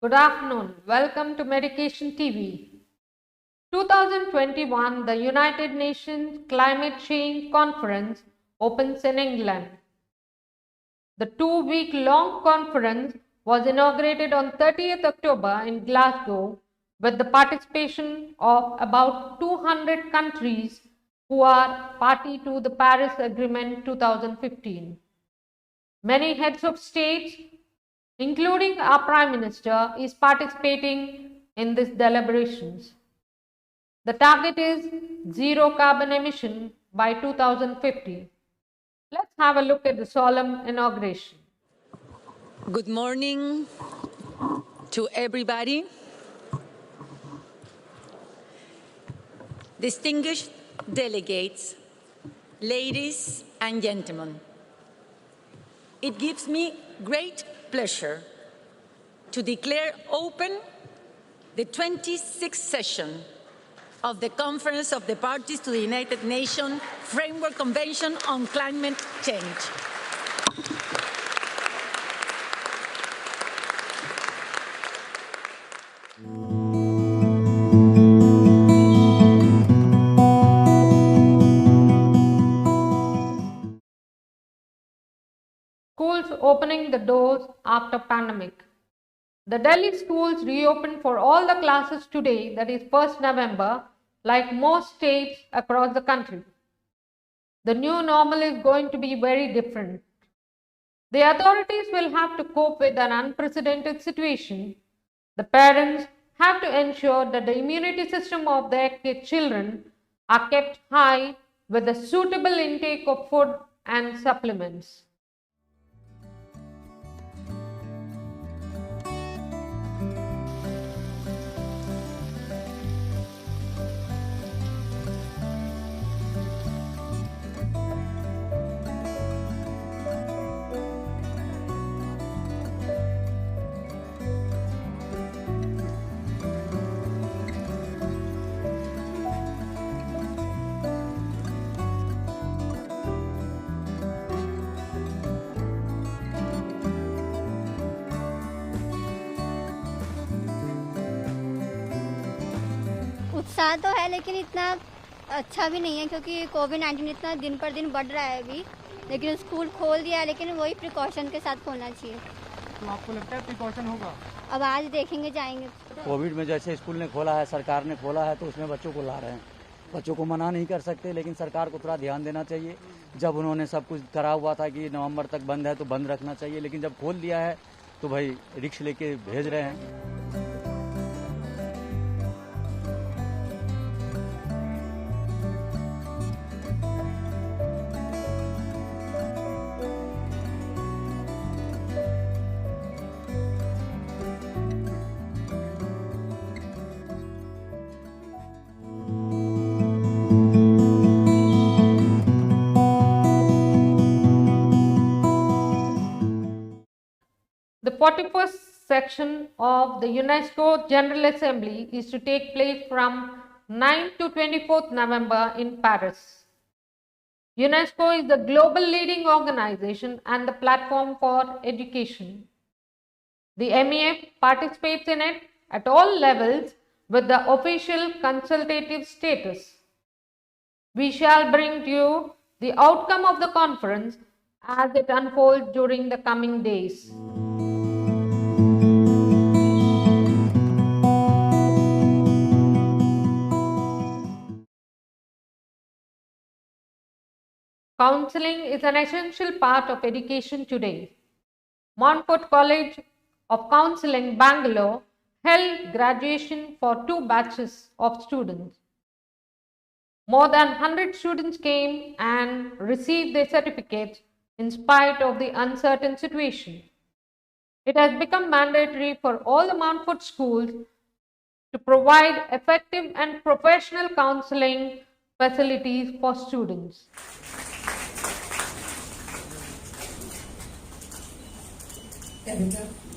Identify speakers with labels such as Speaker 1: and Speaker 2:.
Speaker 1: Good afternoon. Welcome to Medication TV. 2021, the United Nations Climate Change Conference opens in England. The 2-week-long conference was inaugurated on 30th October in Glasgow with the participation of about 200 countries who are party to the Paris Agreement 2015. Many heads of states, including our Prime Minister, is participating in these deliberations. The target is zero carbon emission by 2050. Let's have a look at the solemn inauguration.
Speaker 2: Good morning to everybody. Distinguished delegates, ladies and gentlemen, it gives me great pleasure to declare open the 26th session of the Conference of the Parties to the United Nations Framework Convention on Climate Change.
Speaker 1: Schools opening the doors after pandemic. The Delhi schools reopened for all the classes today, that is 1st November, like most states across the country. The new normal is going to be very different. The authorities will have to cope with an unprecedented situation. The parents have to ensure that the immunity system of their children are kept high with a suitable intake of food and supplements.
Speaker 3: उत्साह तो है लेकिन इतना अच्छा भी नहीं है क्योंकि कोविड-19 इतना दिन पर दिन बढ़ रहा है अभी, लेकिन स्कूल खोल दिया है लेकिन वही प्रिकॉशन के साथ खोलना चाहिए।
Speaker 4: तो आपको लगता है प्रिकॉशन होगा?
Speaker 3: अब आज देखेंगे, जाएंगे।
Speaker 5: कोविड में जैसे स्कूल ने खोला है, सरकार ने खोला है, तो उसमें बच्चों को ला रहे हैं। बच्चों को मना नहीं कर सकते, लेकिन सरकार को थोड़ा ध्यान देना चाहिए। जब उन्होंने सब कुछ करा हुआ था कि नवंबर तक बंद है तो बंद रखना चाहिए, लेकिन जब खोल दिया है तो भाई रिक्श लेके भेज रहे हैं।
Speaker 1: The 41st section of the UNESCO General Assembly is to take place from 9 to 24th November in Paris. UNESCO is the global leading organization and the platform for education. The MEF participates in it at all levels with the official consultative status. We shall bring to you the outcome of the conference as it unfolds during the coming days. Counseling is an essential part of education today. Montfort College of Counseling, Bangalore, held graduation for 2 batches of students. More than 100 students came and received their certificates in spite of the uncertain situation. It has become mandatory for all the Montfort schools to provide effective and professional counseling facilities for students.
Speaker 6: Editor.